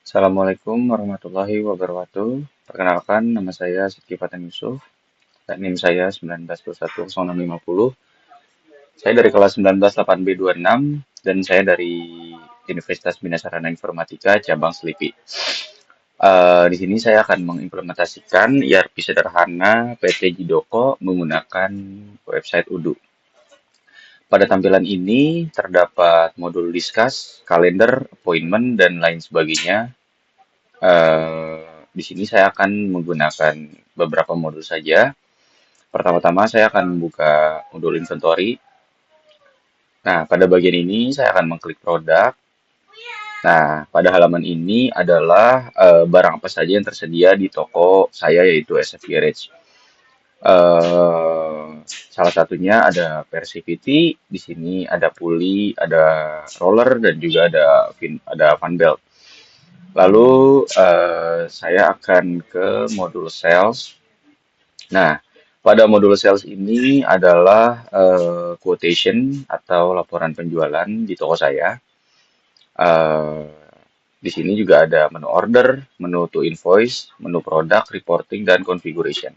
Assalamualaikum warahmatullahi wabarakatuh. Perkenalkan, nama saya Sidki Fatan Yusuf. Dan NIM saya 19210650. Saya dari kelas 19 8B26 dan saya dari Universitas Bina Sarana Informatika cabang Selipi. Di sini saya akan mengimplementasikan ERP sederhana PT Jidoko menggunakan website Udu. Pada tampilan ini terdapat modul discuss, kalender, appointment, dan lain sebagainya. Di sini saya akan menggunakan beberapa modul saja. Pertama-tama saya akan membuka modul inventory. Nah, pada bagian ini saya akan mengklik produk. Nah, pada halaman ini adalah barang apa saja yang tersedia di toko saya yaitu SF Garage. Salah satunya ada Persivity, di sini ada pulley, ada roller dan juga ada fan belt. Lalu saya akan ke modul sales. Nah, pada modul sales ini adalah quotation atau laporan penjualan di toko saya. Eh, di sini juga ada menu order, menu to invoice, menu product, reporting, dan configuration.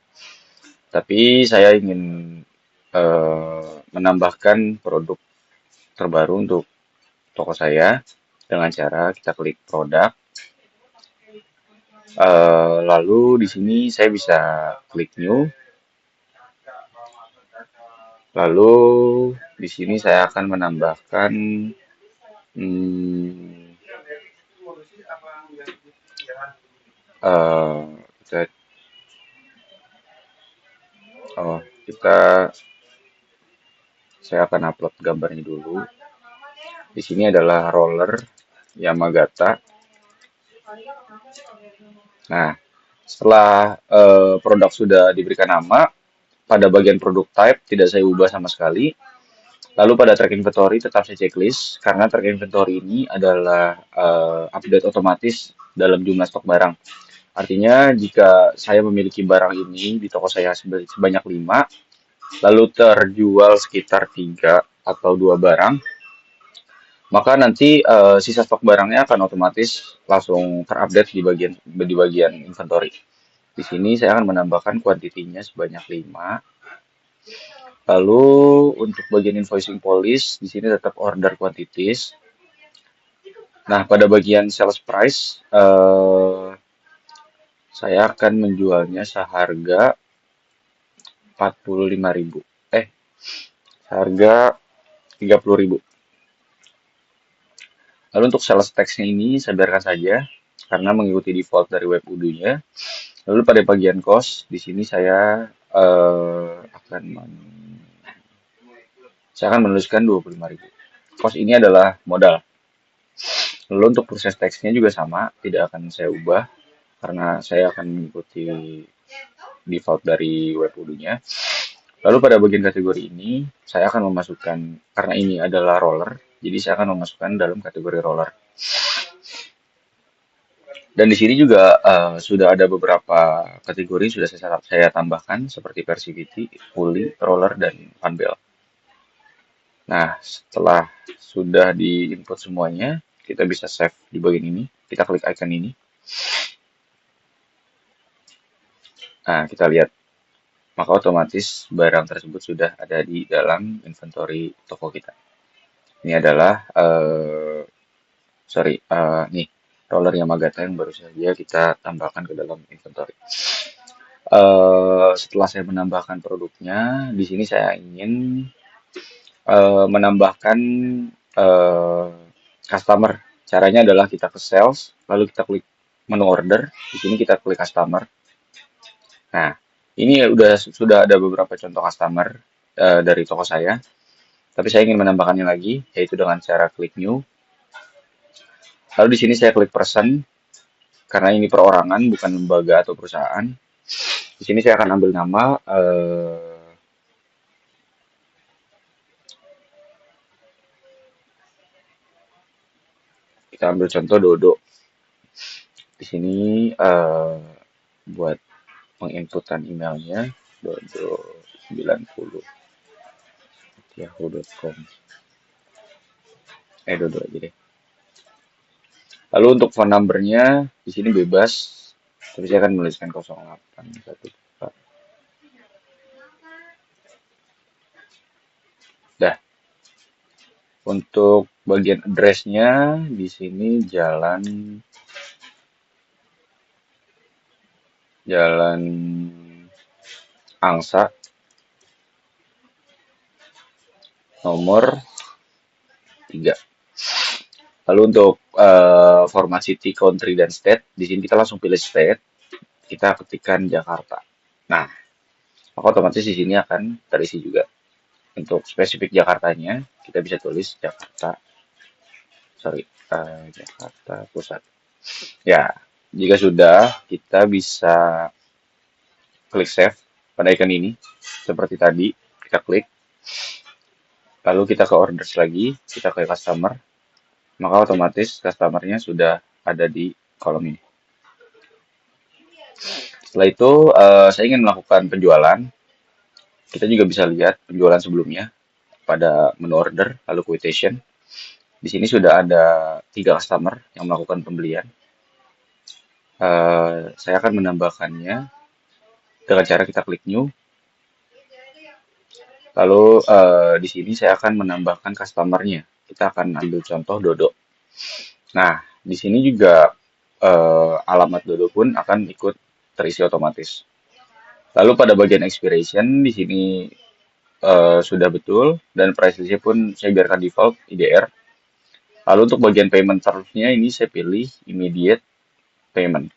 Tapi saya ingin menambahkan produk terbaru untuk toko saya dengan cara kita klik produk. Lalu di sini saya bisa klik new. Lalu di sini saya akan menambahkan hmm, eh, kita, oh, saya akan upload gambarnya dulu. Di sini adalah roller Yamagata. Nah, setelah produk sudah diberikan nama, pada bagian produk type tidak saya ubah sama sekali. Lalu pada track inventory tetap saya checklist karena track inventory ini adalah update otomatis dalam jumlah stok barang. Artinya jika saya memiliki barang ini di toko saya sebanyak 5, lalu terjual sekitar 3 atau 2 barang, maka nanti sisa stok barangnya akan otomatis langsung terupdate di bagian inventory. Di sini saya akan menambahkan kuantitinya sebanyak 5. Lalu untuk bagian invoicing policy di sini tetap order quantities. Nah, pada bagian sales price saya akan menjualnya seharga 45.000. Seharga 30.000. Lalu untuk sales tax-nya ini saya biarkan saja karena mengikuti default dari web Udu-nya. Lalu pada bagian cost di sini saya akan menuliskan 25.000. Cost ini adalah modal. Lalu untuk proses teksnya juga sama, tidak akan saya ubah karena saya akan mengikuti default dari web Udu-nya. Lalu pada bagian kategori ini, saya akan memasukkan, karena ini adalah roller, jadi saya akan memasukkan dalam kategori roller. Dan di sini juga sudah ada beberapa kategori sudah saya tambahkan seperti Persivity, pulley, roller, dan fan belt. Nah, setelah sudah di-input semuanya, kita bisa save di bagian ini. Kita klik icon ini. Nah, kita lihat. Maka otomatis barang tersebut sudah ada di dalam inventory toko kita. Ini adalah, nih, roller Yamagata yang baru saja kita tambahkan ke dalam inventory. Setelah saya menambahkan produknya, di sini saya ingin menambahkan uh, customer. Caranya adalah kita ke sales, lalu kita klik menu order. Di sini kita klik customer. Nah, ini sudah ada beberapa contoh customer dari toko saya. Tapi saya ingin menambahkannya lagi, yaitu dengan cara klik new. Lalu di sini saya klik person, karena ini perorangan bukan lembaga atau perusahaan. Di sini saya akan ambil nama kita ambil contoh Dodo. Di sini buat menginputkan emailnya dodo90@yahoo.com. Dodo aja deh. Lalu untuk phone numbernya di sini bebas, tapi saya akan menuliskan 0814. Dah, untuk bagian addressnya di sini Jalan Angsa nomor 3. Lalu untuk format city, country, dan state, di sini kita langsung pilih state, kita ketikkan Jakarta. Nah, maka otomatis di sini akan terisi juga. Untuk spesifik Jakartanya, kita bisa tulis Jakarta Pusat. Ya, jika sudah, kita bisa klik save pada icon ini, seperti tadi, kita klik, lalu kita ke orders lagi, kita ke customer, maka otomatis customernya sudah ada di kolom ini. Setelah itu, saya ingin melakukan penjualan. Kita juga bisa lihat penjualan sebelumnya pada menu order, lalu quotation. Di sini sudah ada 3 customer yang melakukan pembelian. Saya akan menambahkannya dengan cara kita klik new. Lalu di sini saya akan menambahkan customernya. Kita akan ambil contoh Dodo. Nah, di sini juga alamat Dodo pun akan ikut terisi otomatis. Lalu pada bagian expiration di sini sudah betul dan price listnya pun saya biarkan default IDR. Lalu untuk bagian payment termsnya ini saya pilih immediate payment.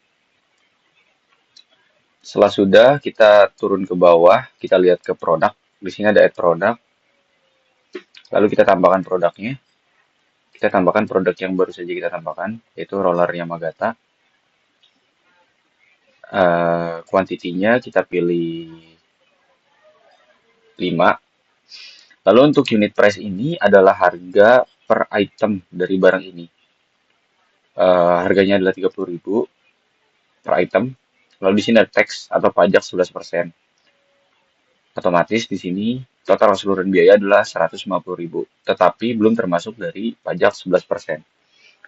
Setelah sudah kita turun ke bawah, kita lihat ke produk. Di sini ada add product. Lalu kita tambahkan produknya. Kita tambahkan produk yang baru saja kita tambahkan, yaitu roller Yamagata. Kuantitinya kita pilih 5. Lalu untuk unit price ini adalah harga per item dari barang ini. Harganya adalah 30.000 per item. Lalu di sini ada tax atau pajak 11%. Otomatis di sini total keseluruhan biaya adalah 150.000, tetapi belum termasuk dari pajak 11%.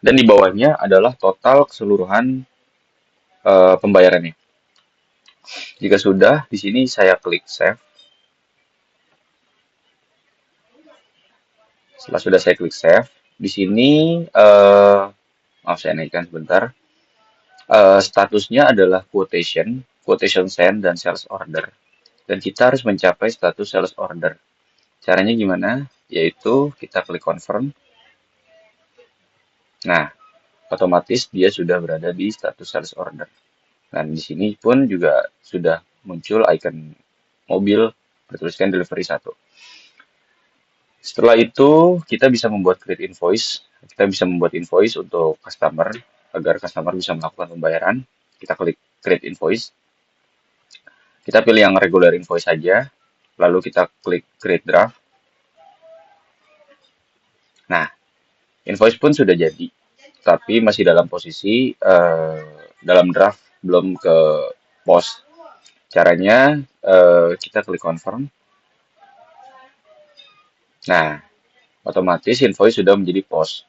Dan di bawahnya adalah total keseluruhan pembayarannya. Jika sudah, di sini saya klik save. Setelah sudah saya klik save, di sini maaf saya naikkan sebentar. Statusnya adalah quotation send, dan sales order. Dan kita harus mencapai status sales order. Caranya gimana? Yaitu kita klik confirm. Nah, otomatis dia sudah berada di status sales order. Dan di sini pun juga sudah muncul icon mobil bertuliskan delivery 1. Setelah itu, kita bisa membuat create invoice. Kita bisa membuat invoice untuk customer, agar customer bisa melakukan pembayaran. Kita klik create invoice. Kita pilih yang regular invoice saja. Lalu kita klik create draft. Nah, invoice pun sudah jadi. Tapi masih dalam posisi dalam draft, belum ke post. Caranya, kita klik confirm. Nah, otomatis invoice sudah menjadi post.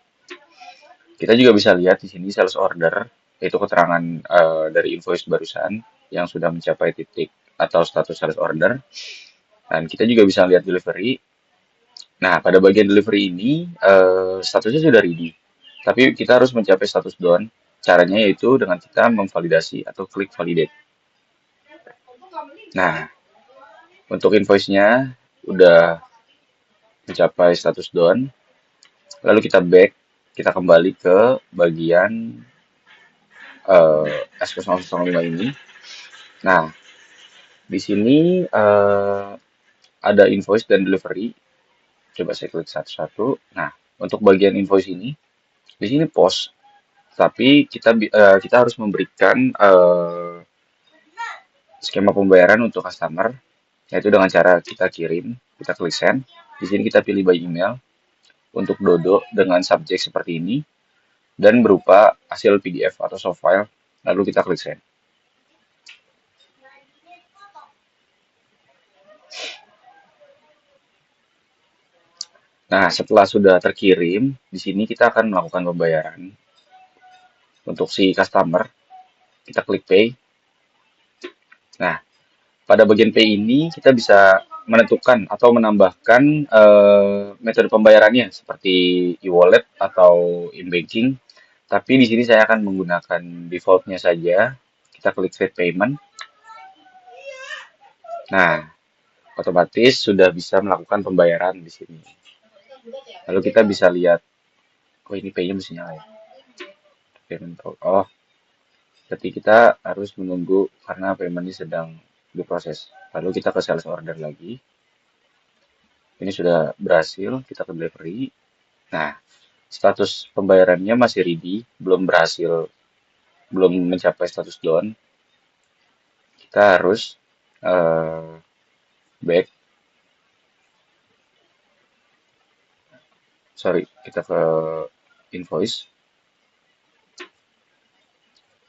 Kita juga bisa lihat di sini sales order, yaitu keterangan dari invoice barusan yang sudah mencapai titik atau status sales order. Dan kita juga bisa lihat delivery. Nah, pada bagian delivery ini statusnya sudah ready. Tapi kita harus mencapai status done. Caranya yaitu dengan kita memvalidasi atau klik validate. Nah, untuk invoice-nya udah mencapai status done. Lalu kita back, kita kembali ke bagian S005 ini. Nah, di sini ada invoice dan delivery. Coba saya klik satu-satu. Nah, untuk bagian invoice ini, di sini post. Tapi kita harus memberikan skema pembayaran untuk customer, yaitu dengan cara kita kirim, kita klik send. Di sini kita pilih by email untuk Dodo dengan subjek seperti ini dan berupa hasil PDF atau soft file. Lalu kita klik send. Nah, setelah sudah terkirim, di sini kita akan melakukan pembayaran. untuk si customer, kita klik pay. Nah, pada bagian pay ini kita bisa menentukan atau menambahkan metode pembayarannya seperti e-wallet atau in-banking. Tapi di sini saya akan menggunakan defaultnya saja. Kita klik Create Payment. Nah, otomatis sudah bisa melakukan pembayaran di sini. Lalu kita bisa lihat, oh ini pay-nya mesti nyala ya. Payment, oh, berarti kita harus menunggu karena payment ini sedang diproses. Lalu kita ke sales order lagi. Ini sudah berhasil, kita ke delivery. Nah, status pembayarannya masih ready, belum berhasil, belum mencapai status down. Kita harus back, sorry, kita ke invoice,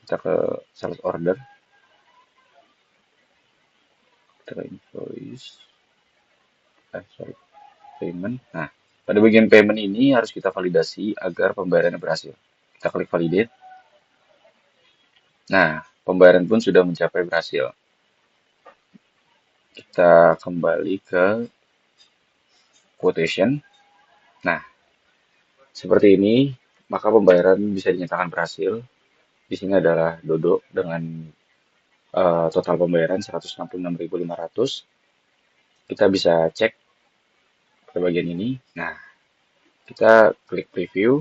kita ke sales order, kita ke invoice, sorry, payment. Nah, pada bagian payment ini harus kita validasi agar pembayarannya berhasil. Kita klik validate. Nah, pembayaran pun sudah mencapai berhasil. Kita kembali ke quotation. Nah, seperti ini, maka pembayaran bisa dinyatakan berhasil. Di sini adalah Dodo dengan total pembayaran 166.500. Kita bisa cek ke bagian ini. Nah, kita klik preview.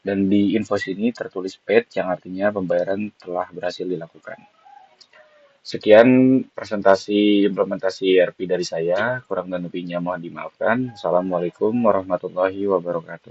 Dan di invoice ini tertulis paid yang artinya pembayaran telah berhasil dilakukan. Sekian presentasi implementasi ERP dari saya. Kurang dan lebihnya mohon dimaafkan. Assalamualaikum warahmatullahi wabarakatuh.